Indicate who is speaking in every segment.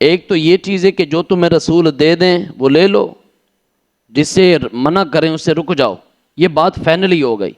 Speaker 1: ایک تو یہ چیز ہے کہ جو تمہیں رسول دے دیں وہ لے لو، جس سے منع کریں اس سے رک جاؤ، یہ بات فائنلی ہو گئی۔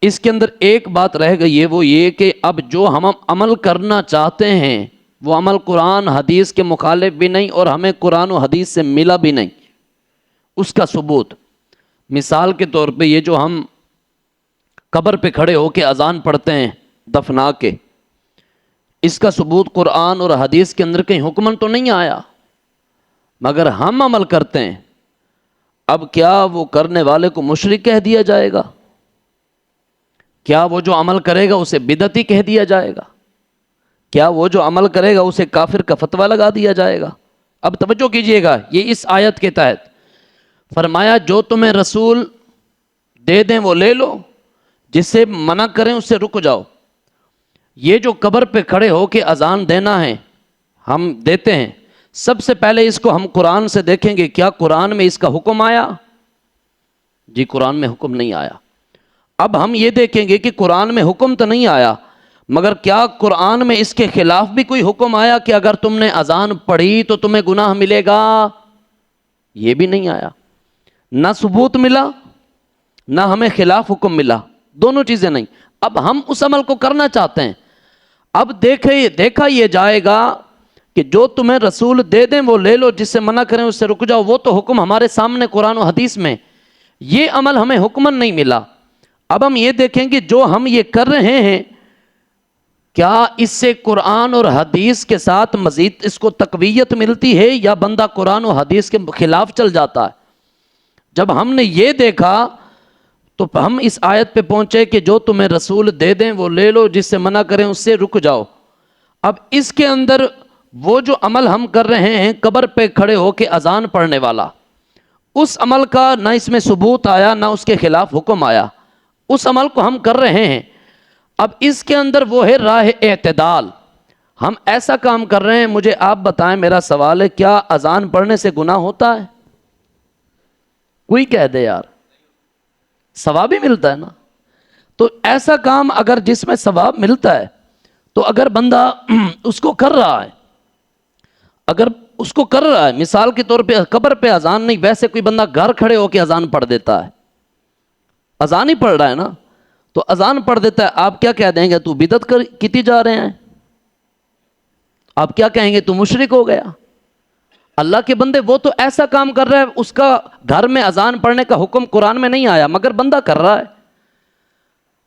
Speaker 1: اس کے اندر ایک بات رہ گئی ہے، وہ یہ کہ اب جو ہم عمل کرنا چاہتے ہیں وہ عمل قرآن حدیث کے مخالف بھی نہیں اور ہمیں قرآن و حدیث سے ملا بھی نہیں، اس کا ثبوت۔ مثال کے طور پہ یہ جو ہم قبر پہ کھڑے ہو کے اذان پڑھتے ہیں دفنا کے، اس کا ثبوت قرآن اور حدیث کے اندر کہیں حکمن تو نہیں آیا، مگر ہم عمل کرتے ہیں۔ اب کیا وہ کرنے والے کو مشرک کہہ دیا جائے گا؟ کیا وہ جو عمل کرے گا اسے بدعتی کہہ دیا جائے گا؟ کیا وہ جو عمل کرے گا اسے کافر کا فتویٰ لگا دیا جائے گا؟ اب توجہ کیجئے گا، یہ اس آیت کے تحت فرمایا جو تمہیں رسول دے دیں وہ لے لو، جس سے منع کریں اس سے رک جاؤ۔ یہ جو قبر پہ کھڑے ہو کے اذان دینا ہے ہم دیتے ہیں، سب سے پہلے اس کو ہم قرآن سے دیکھیں گے، کیا قرآن میں اس کا حکم آیا؟ جی قرآن میں حکم نہیں آیا۔ اب ہم یہ دیکھیں گے کہ قرآن میں حکم تو نہیں آیا، مگر کیا قرآن میں اس کے خلاف بھی کوئی حکم آیا کہ اگر تم نے اذان پڑھی تو تمہیں گناہ ملے گا؟ یہ بھی نہیں آیا، نہ ثبوت ملا نہ ہمیں خلاف حکم ملا، دونوں چیزیں نہیں۔ اب ہم اس عمل کو کرنا چاہتے ہیں، اب دیکھا یہ جائے گا کہ جو تمہیں رسول دے دیں وہ لے لو، جس سے منع کریں اس سے رک جاؤ۔ وہ تو حکم ہمارے سامنے قرآن و حدیث میں، یہ عمل ہمیں حکمن نہیں ملا۔ اب ہم یہ دیکھیں کہ جو ہم یہ کر رہے ہیں کیا اس سے قرآن اور حدیث کے ساتھ مزید اس کو تقویت ملتی ہے یا بندہ قرآن و حدیث کے خلاف چل جاتا ہے؟ جب ہم نے یہ دیکھا تو ہم اس آیت پہ پہنچے کہ جو تمہیں رسول دے دیں وہ لے لو، جس سے منع کریں اس سے رک جاؤ۔ اب اس کے اندر وہ جو عمل ہم کر رہے ہیں قبر پہ کھڑے ہو کے اذان پڑھنے والا، اس عمل کا نہ اس میں ثبوت آیا نہ اس کے خلاف حکم آیا، اس عمل کو ہم کر رہے ہیں۔ اب اس کے اندر وہ ہے راہ اعتدال، ہم ایسا کام کر رہے ہیں۔ مجھے آپ بتائیں، میرا سوال ہے، کیا اذان پڑھنے سے گناہ ہوتا ہے؟ کوئی کہہ دے یار، ثواب ہی ملتا ہے نا۔ تو ایسا کام اگر جس میں ثواب ملتا ہے تو اگر بندہ اس کو کر رہا ہے، اگر اس کو کر رہا ہے، مثال کے طور پہ قبر پہ اذان نہیں، ویسے کوئی بندہ گھر کھڑے ہو کے اذان پڑھ دیتا ہے، اذان ہی پڑھ رہا ہے نا، تو اذان پڑھ دیتا ہے، آپ کیا کہہ دیں گے؟ تو بدعت کیتی جا رہے ہیں، آپ کیا کہیں گے؟ تو مشرک ہو گیا۔ اللہ کے بندے وہ تو ایسا کام کر رہا ہے، اس کا گھر میں اذان پڑھنے کا حکم قرآن میں نہیں آیا مگر بندہ کر رہا ہے۔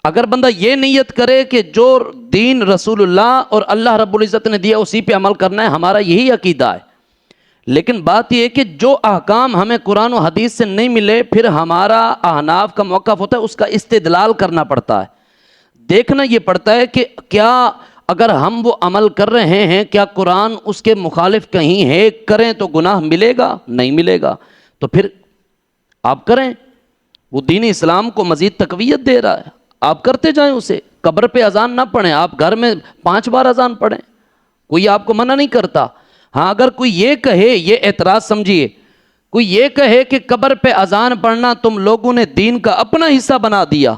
Speaker 1: اگر بندہ یہ نیت کرے کہ جو دین رسول اللہ اور اللہ رب العزت نے دیا اسی پہ عمل کرنا ہے، ہمارا یہی عقیدہ ہے، لیکن بات یہ ہے کہ جو احکام ہمیں قرآن و حدیث سے نہیں ملے، پھر ہمارا احناف کا موقف ہوتا ہے اس کا استدلال کرنا پڑتا ہے، دیکھنا یہ پڑتا ہے کہ کیا اگر ہم وہ عمل کر رہے ہیں کیا قرآن اس کے مخالف کہیں ہے، کریں تو گناہ ملے گا؟ نہیں ملے گا، تو پھر آپ کریں، وہ دین اسلام کو مزید تقویت دے رہا ہے، آپ کرتے جائیں اسے۔ قبر پہ اذان نہ پڑھیں، آپ گھر میں 5 بار اذان پڑھیں، کوئی آپ کو منع نہیں کرتا۔ ہاں اگر کوئی یہ کہے، یہ اعتراض سمجھیے، کوئی یہ کہے کہ قبر پہ اذان پڑھنا تم لوگوں نے دین کا اپنا حصہ بنا دیا،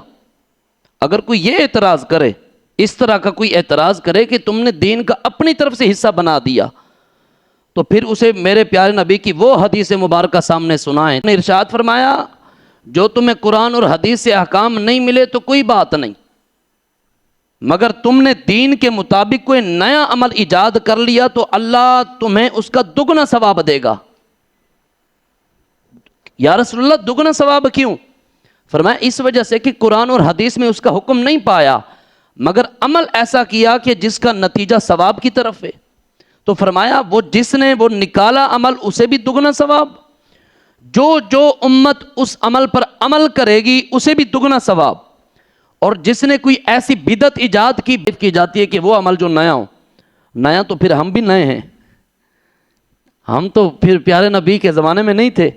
Speaker 1: اگر کوئی یہ اعتراض کرے، اس طرح کا کوئی اعتراض کرے کہ تم نے دین کا اپنی طرف سے حصہ بنا دیا، تو پھر اسے میرے پیارے نبی کی وہ حدیث مبارکہ سامنے سنائیں۔ نے ارشاد فرمایا جو تمہیں قرآن اور حدیث سے احکام نہیں ملے تو کوئی بات نہیں، مگر تم نے دین کے مطابق کوئی نیا عمل ایجاد کر لیا تو اللہ تمہیں اس کا دگنا ثواب دے گا۔ یا رسول اللہ دگنا ثواب کیوں؟ فرمایا اس وجہ سے کہ قرآن اور حدیث میں اس کا حکم نہیں پایا مگر عمل ایسا کیا کہ جس کا نتیجہ ثواب کی طرف ہے۔ تو فرمایا وہ جس نے وہ نکالا عمل اسے بھی دگنا ثواب، جو امت اس عمل پر عمل کرے گی اسے بھی دگنا ثواب، اور جس نے کوئی ایسی بدعت ایجاد کی جاتی ہے کہ وہ عمل جو نیا ہو، نیا تو پھر ہم بھی نئے ہیں، ہم تو پھر پیارے نبی کے زمانے میں نہیں تھے،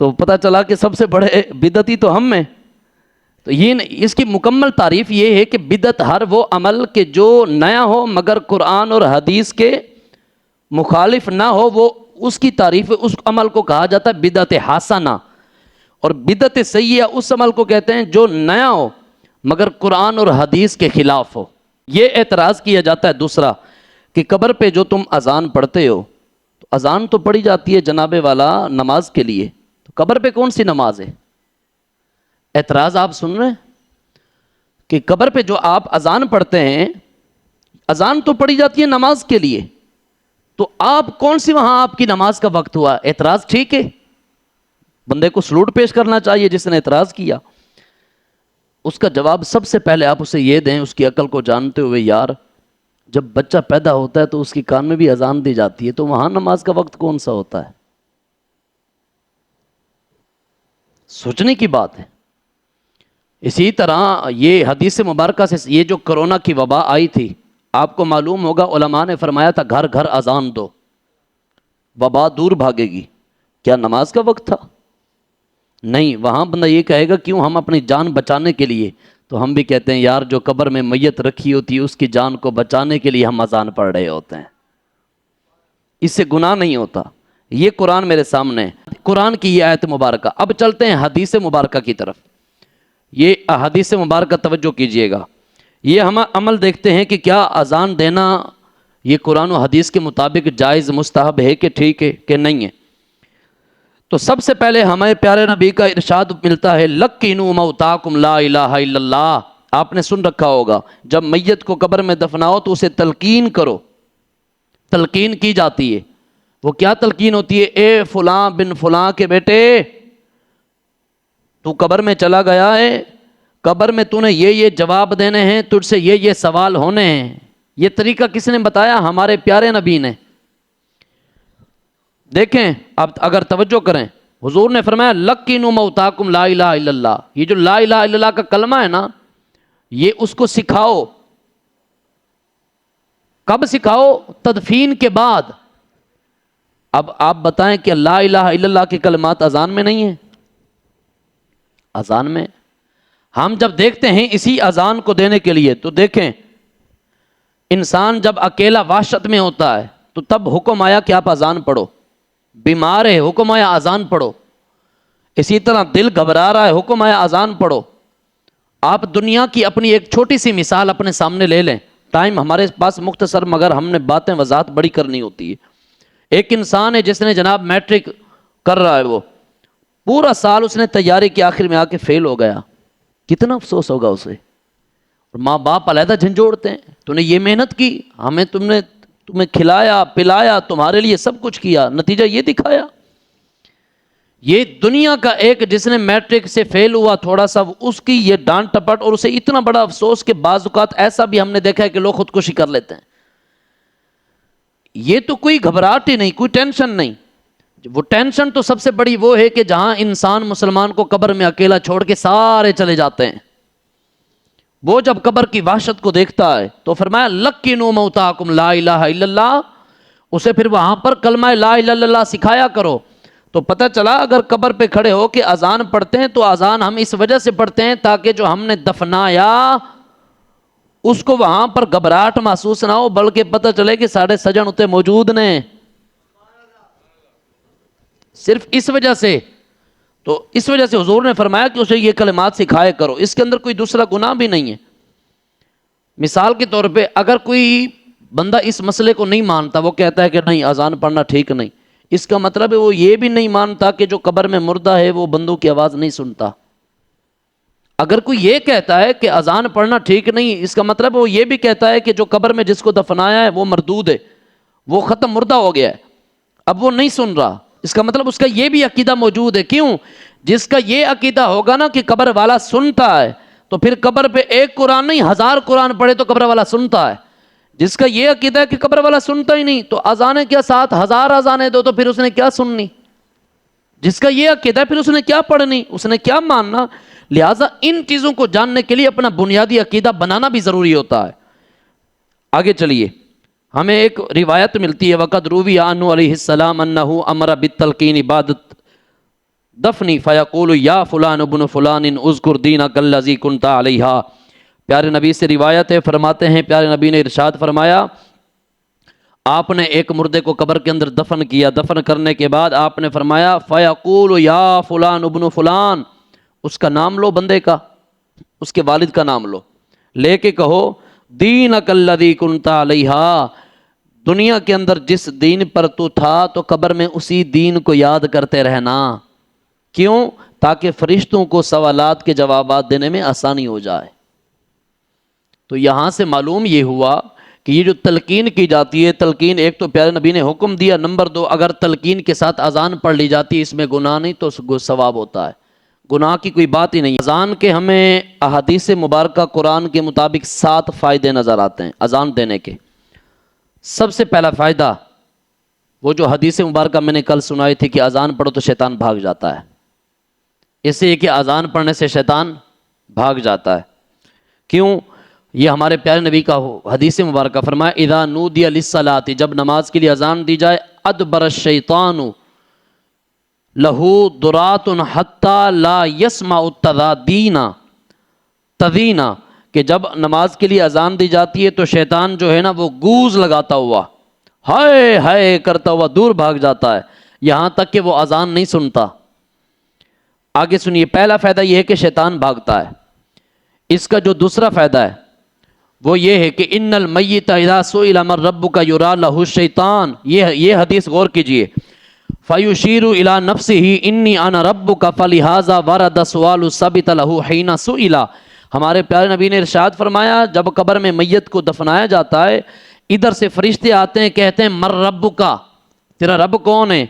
Speaker 1: تو پتہ چلا کہ سب سے بڑے بدعتی تو ہم ہیں۔ تو یہ اس کی مکمل تعریف یہ ہے کہ بدعت ہر وہ عمل کہ جو نیا ہو مگر قرآن اور حدیث کے مخالف نہ ہو، وہ اس کی تعریف اس عمل کو کہا جاتا ہے بدعت حسنہ، اور بدعت سیئہ اس عمل کو کہتے ہیں جو نیا ہو مگر قرآن اور حدیث کے خلاف ہو۔ یہ اعتراض کیا جاتا ہے۔ دوسرا کہ قبر پہ جو تم اذان پڑھتے ہو، تو اذان تو پڑھی جاتی ہے جناب والا نماز کے لیے، تو قبر پہ کون سی نماز ہے؟ اعتراض آپ سن رہے ہیں کہ قبر پہ جو آپ اذان پڑھتے ہیں، اذان تو پڑھی جاتی ہے نماز کے لیے، تو آپ کون سی وہاں آپ کی نماز کا وقت ہوا؟ اعتراض ٹھیک ہے، بندے کو سلوٹ پیش کرنا چاہیے جس نے اعتراض کیا۔ اس کا جواب سب سے پہلے آپ اسے یہ دیں، اس کی عقل کو جانتے ہوئے، یار جب بچہ پیدا ہوتا ہے تو اس کی کان میں بھی اذان دی جاتی ہے، تو وہاں نماز کا وقت کون سا ہوتا ہے؟ سوچنے کی بات ہے۔ اسی طرح یہ حدیث مبارکہ سے یہ جو کرونا کی وبا آئی تھی، آپ کو معلوم ہوگا علماء نے فرمایا تھا گھر گھر اذان دو، وبا دور بھاگے گی۔ کیا نماز کا وقت تھا؟ نہیں۔ وہاں بندہ یہ کہے گا کیوں، ہم اپنی جان بچانے کے لیے، تو ہم بھی کہتے ہیں یار جو قبر میں میت رکھی ہوتی ہے اس کی جان کو بچانے کے لیے ہم اذان پڑھ رہے ہوتے ہیں، اس سے گناہ نہیں ہوتا۔ یہ قرآن میرے سامنے ہے، قرآن کی یہ آیت مبارکہ۔ اب چلتے ہیں حدیث مبارکہ کی طرف۔ یہ حدیث مبارکہ توجہ کیجئے گا، یہ ہم عمل دیکھتے ہیں کہ کیا اذان دینا یہ قرآن و حدیث کے مطابق جائز مستحب ہے کہ ٹھیک ہے کہ نہیں ہے۔ تو سب سے پہلے ہمیں پیارے نبی کا ارشاد ملتا ہے لقینوا موتاکم لا الہ الا اللہ۔ آپ نے سن رکھا ہوگا جب میت کو قبر میں دفناؤ تو اسے تلقین کرو، تلقین کی جاتی ہے۔ وہ کیا تلقین ہوتی ہے؟ اے فلاں بن فلاں کے بیٹے، تو قبر میں چلا گیا ہے، قبر میں تو نے یہ جواب دینے ہیں، تجھ سے یہ سوال ہونے ہیں۔ یہ طریقہ کس نے بتایا؟ ہمارے پیارے نبی نے۔ دیکھیں اب اگر توجہ کریں، حضور نے فرمایا لقینوا موتاکم لا الہ الا اللہ۔ یہ جو لا الہ الا اللہ کا کلمہ ہے نا، یہ اس کو سکھاؤ۔ کب سکھاؤ؟ تدفین کے بعد۔ اب آپ بتائیں کہ لا الہ الا اللہ کے کلمات اذان میں نہیں ہیں؟ اذان میں۔ ہم جب دیکھتے ہیں اسی اذان کو دینے کے لیے، تو دیکھیں انسان جب اکیلا وحشت میں ہوتا ہے تو تب حکم آیا کہ آپ اذان پڑھو، بیمار ہے حکم آیا اذان پڑھو، اسی طرح دل گھبرا رہا ہے حکم آیا اذان پڑھو۔ آپ دنیا کی اپنی ایک چھوٹی سی مثال اپنے سامنے لے لیں، ٹائم ہمارے پاس مختصر مگر ہم نے باتیں وضاحت بڑی کرنی ہوتی ہے۔ ایک انسان ہے جس نے جناب میٹرک کر رہا ہے، وہ پورا سال اس نے تیاری کے آخر میں آ کے فیل ہو گیا، کتنا افسوس ہوگا اسے۔ اور ماں باپ علیحدہ جھنجھوڑتے ہیں، تو نے یہ محنت کی، ہمیں تمہیں کھلایا پلایا، تمہارے لیے سب کچھ کیا، نتیجہ یہ دکھایا۔ یہ دنیا کا ایک جس نے میٹرک سے فیل ہوا تھوڑا سا، اس کی یہ ڈانٹ ٹپٹ اور اسے اتنا بڑا افسوس کہ بعض اوقات ایسا بھی ہم نے دیکھا ہے کہ لوگ خودکشی کر لیتے ہیں۔ یہ تو کوئی گھبراہٹ ہی نہیں، کوئی ٹینشن نہیں۔ وہ ٹینشن تو سب سے بڑی وہ ہے کہ جہاں انسان مسلمان کو قبر میں اکیلا چھوڑ کے سارے چلے جاتے ہیں، وہ جب قبر کی وحشت کو دیکھتا ہے تو فرمایا لقینوا موتاکم لا الہ الا اللہ، اسے پھر وہاں پر کلمہ لا الہ الا اللہ سکھایا کرو۔ تو پتہ چلا اگر قبر پہ کھڑے ہو کے اذان پڑھتے ہیں تو اذان ہم اس وجہ سے پڑھتے ہیں تاکہ جو ہم نے دفنایا اس کو وہاں پر گھبراہٹ محسوس نہ ہو، بلکہ پتہ چلے کہ ساڑھے سجن اتنے موجود نے، صرف اس وجہ سے۔ تو اس وجہ سے حضور نے فرمایا کہ اسے یہ کلمات سکھائے کرو، اس کے اندر کوئی دوسرا گناہ بھی نہیں ہے۔ مثال کے طور پہ اگر کوئی بندہ اس مسئلے کو نہیں مانتا، وہ کہتا ہے کہ نہیں اذان پڑھنا ٹھیک نہیں، اس کا مطلب ہے وہ یہ بھی نہیں مانتا کہ جو قبر میں مردہ ہے وہ بندوں کی آواز نہیں سنتا۔ اگر کوئی یہ کہتا ہے کہ اذان پڑھنا ٹھیک نہیں، اس کا مطلب وہ یہ بھی کہتا ہے کہ جو قبر میں جس کو دفنایا ہے وہ مردود ہے، وہ ختم مردہ ہو گیا ہے، اب وہ نہیں سن رہا۔ اس کا مطلب اس کا یہ بھی عقیدہ موجود ہے۔ کیوں؟ جس کا یہ عقیدہ ہوگا نا کہ قبر والا سنتا ہے، تو پھر قبر پہ ایک قرآن نہیں 1000 قرآن پڑھے تو قبر والا سنتا ہے۔ جس کا یہ عقیدہ ہے کہ قبر والا سنتا ہی نہیں، تو اذانیں کیا 7000 اذانیں دو تو پھر اس نے کیا سننی؟ جس کا یہ عقیدہ ہے پھر اس نے کیا پڑھنی، اس نے کیا ماننا؟ لہٰذا ان چیزوں کو جاننے کے لیے اپنا بنیادی عقیدہ بنانا بھی ضروری ہوتا ہے۔ آگے چلیے، ہمیں ایک روایت ملتی ہے وقد روی عنہ علیہ السلام انہ امر بالتلقین عبادت دفنی فیقول یا فلان ابن فلان اذکر دینک الذی کنت علیہ۔ پیارے نبی سے روایت ہے، فرماتے ہیں پیارے نبی نے ارشاد فرمایا، آپ نے ایک مردے کو قبر کے اندر دفن کیا، دفن کرنے کے بعد آپ نے فرمایا فیقول یا فلان ابن فلان، اس کا نام لو، بندے کا، اس کے والد کا نام لو، لے کے کہو دینک الذی کنت علیہ، دنیا کے اندر جس دین پر تو تھا تو قبر میں اسی دین کو یاد کرتے رہنا. کیوں؟ تاکہ فرشتوں کو سوالات کے جوابات دینے میں آسانی ہو جائے. تو یہاں سے معلوم یہ ہوا کہ یہ جو تلقین کی جاتی ہے، تلقین ایک تو پیارے نبی نے حکم دیا، نمبر دو اگر تلقین کے ساتھ اذان پڑھ لی جاتی ہے اس میں گناہ نہیں تو ثواب ہوتا ہے، گناہ کی کوئی بات ہی نہیں. اذان کے ہمیں احادیث مبارکہ قرآن کے مطابق 7 فائدے نظر آتے ہیں اذان دینے کے. سب سے پہلا فائدہ وہ جو حدیث مبارکہ میں نے کل سنائی تھی کہ اذان پڑھو تو شیطان بھاگ جاتا ہے. اس لیے کہ اذان پڑھنے سے شیطان بھاگ جاتا ہے. کیوں؟ یہ ہمارے پیارے نبی کا حدیث مبارکہ فرمایا اذا نودی للصلاۃ، جب نماز کے لیے اذان دی جائے، ادبر الشیطان لہو درات حتی لا یسمع تذینا، کہ جب نماز کے لیے اذان دی جاتی ہے تو شیطان جو ہے نا وہ گوز لگاتا ہوا، ہائے ہائے کرتا ہوا دور بھاگ جاتا ہے، یہاں تک کہ وہ اذان نہیں سنتا. آگے سنیے، پہلا فائدہ یہ ہے کہ شیطان بھاگتا ہے. اس کا جو دوسرا فائدہ ہے وہ یہ ہے کہ ان المیت اذا سئل من ربک یرا لہ الشیطان، یہ حدیث غور کیجئے، فیشیر الی نفسہ انی انا ربک فلہذا ورد سؤال ثبت لہ حین سئل. ہمارے پیارے نبی نے ارشاد فرمایا جب قبر میں میت کو دفنایا جاتا ہے، ادھر سے فرشتے آتے ہیں کہتے ہیں مر ربک، تیرا رب کون ہے؟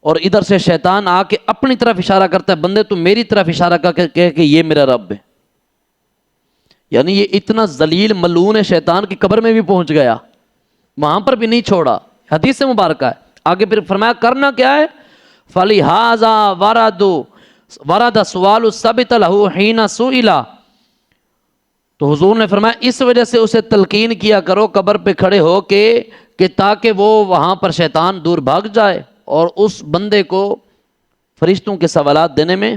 Speaker 1: اور ادھر سے شیطان آ کے اپنی طرف اشارہ کرتا ہے، بندے تو میری طرف اشارہ کر کے کہے کہ یہ میرا رب ہے. یعنی یہ اتنا ذلیل ملعون ہے شیطان کی قبر میں بھی پہنچ گیا، وہاں پر بھی نہیں چھوڑا. حدیث سے مبارکہ ہے. آگے پھر فرمایا کرنا کیا ہے، فَلِهَذَا وَرَدَ سُؤَالُ ثَبِتَ لَهُ حِينَ سُئِلَ. تو حضور نے فرمایا اس وجہ سے اسے تلقین کیا کرو قبر پہ کھڑے ہو کے کہ تاکہ وہ وہاں پر شیطان دور بھاگ جائے اور اس بندے کو فرشتوں کے سوالات دینے میں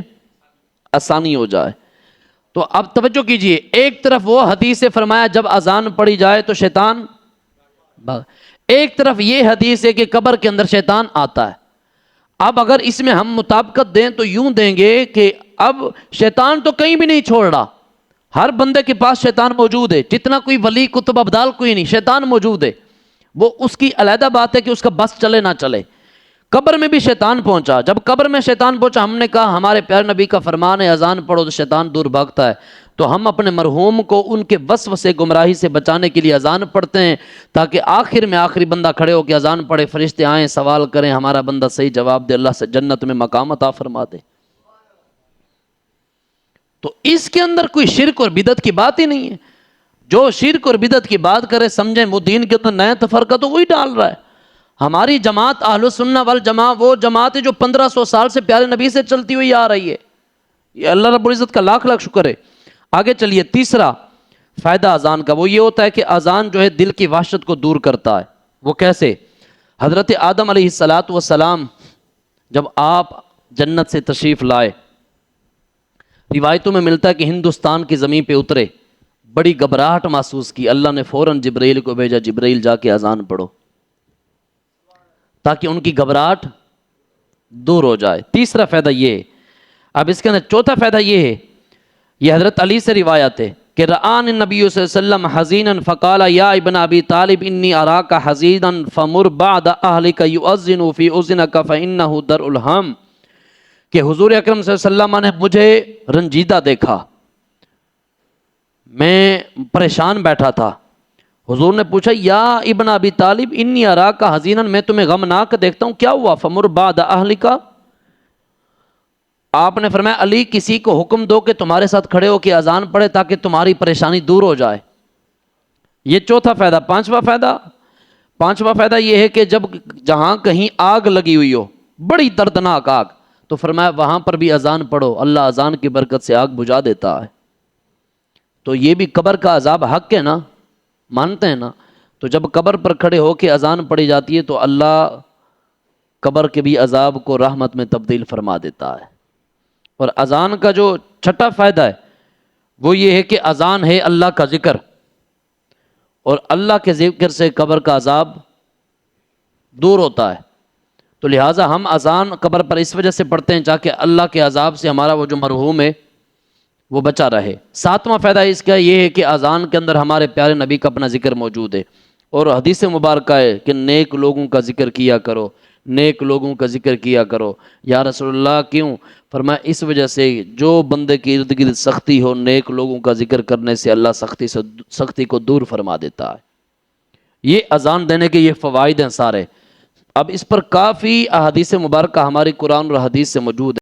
Speaker 1: آسانی ہو جائے. تو اب توجہ کیجئے، ایک طرف وہ حدیث سے فرمایا جب اذان پڑھی جائے تو شیطان بھاگ، ایک طرف یہ حدیث ہے کہ قبر کے اندر شیطان آتا ہے. اب اگر اس میں ہم مطابقت دیں تو یوں دیں گے کہ اب شیطان تو کہیں بھی نہیں چھوڑ رہا، ہر بندے کے پاس شیطان موجود ہے، جتنا کوئی ولی کتب ابدال کوئی نہیں، شیطان موجود ہے. وہ اس کی علیحدہ بات ہے کہ اس کا بس چلے نہ چلے. قبر میں بھی شیطان پہنچا. جب قبر میں شیطان پہنچا ہم نے کہا ہمارے پیارے نبی کا فرمان ہے اذان پڑھو تو شیطان دور بھاگتا ہے، تو ہم اپنے مرحوم کو ان کے وسوسے گمراہی سے بچانے کے لیے اذان پڑھتے ہیں تاکہ آخر میں آخری بندہ کھڑے ہو کے اذان پڑھے، فرشتے آئیں سوال کریں، ہمارا بندہ صحیح جواب دے، اللہ سے جنت میں مقام عطا فرما دے. تو اس کے اندر کوئی شرک اور بدعت کی بات ہی نہیں ہے. جو شرک اور بدعت کی بات کرے سمجھیں وہ دین کے اندر نیا تفرقہ تو وہی ڈال رہا ہے. ہماری جماعت اہل سنہ والجماعت وہ جماعت ہے جو 1500 سال سے پیارے نبی سے چلتی ہوئی آ رہی ہے. یہ اللہ رب العزت کا لاکھ لاکھ شکر ہے. آگے چلیے، تیسرا فائدہ اذان کا وہ یہ ہوتا ہے کہ اذان جو ہے دل کی وحشت کو دور کرتا ہے. وہ کیسے؟ حضرت آدم علیہ السلام جب آپ جنت سے تشریف لائے، روایتوں میں ملتا ہے کہ ہندوستان کی زمین پہ اترے، بڑی گھبراہٹ محسوس کی، اللہ نے فوراً جبرائیل کو بھیجا، جبرائیل جا کے اذان پڑھو تاکہ ان کی گھبراہٹ دور ہو جائے. تیسرا فائدہ یہ ہے. اب اس کے اندر چوتھا فائدہ یہ ہے، یہ حضرت علی سے روایت ہے کہ رآن النبی صلی اللہ علیہ وسلم حزینا فقال یا ابن ابی طالب انی اراک حزینا فمر بعد اہلک یؤذن فی اذنک فانہ درء الہم، کہ حضور اکرم صلی اللہ علیہ وسلم نے مجھے رنجیدہ دیکھا، میں پریشان بیٹھا تھا. حضور نے پوچھا یا ابن ابی طالب انی اراک حزینا، میں تمہیں غمناک دیکھتا ہوں، کیا ہوا؟ فمر بعد اہلک، آپ نے فرمایا علی کسی کو حکم دو کہ تمہارے ساتھ کھڑے ہو کے اذان پڑھے تاکہ تمہاری پریشانی دور ہو جائے. یہ چوتھا فائدہ. پانچواں فائدہ یہ ہے کہ جب جہاں کہیں آگ لگی ہوئی ہو، بڑی دردناک آگ، تو فرمایا وہاں پر بھی اذان پڑھو، اللہ اذان کی برکت سے آگ بجھا دیتا ہے. تو یہ بھی قبر کا عذاب حق ہے نا، مانتے ہیں نا؟ تو جب قبر پر کھڑے ہو کے اذان پڑھی جاتی ہے تو اللہ قبر کے بھی عذاب کو رحمت میں تبدیل فرما دیتا ہے. اور اذان کا جو چھٹا فائدہ ہے وہ یہ ہے کہ اذان ہے اللہ کا ذکر، اور اللہ کے ذکر سے قبر کا عذاب دور ہوتا ہے. تو لہٰذا ہم اذان قبر پر اس وجہ سے پڑھتے ہیں تاکہ اللہ کے عذاب سے ہمارا وہ جو مرحوم ہے وہ بچا رہے. ساتواں فائدہ اس کا یہ ہے کہ اذان کے اندر ہمارے پیارے نبی کا اپنا ذکر موجود ہے. اور حدیث مبارکہ ہے کہ نیک لوگوں کا ذکر کیا کرو، نیک لوگوں کا ذکر کیا کرو۔ یا رسول اللہ کیوں؟ فرمایا اس وجہ سے جو بندے کی ارد گرد سختی ہو، نیک لوگوں کا ذکر کرنے سے اللہ سختی کو دور فرما دیتا ہے۔ یہ اذان دینے کے یہ فوائد ہیں سارے۔ اب اس پر کافی احادیث مبارکہ ہماری قرآن اور حدیث سے موجود ہے۔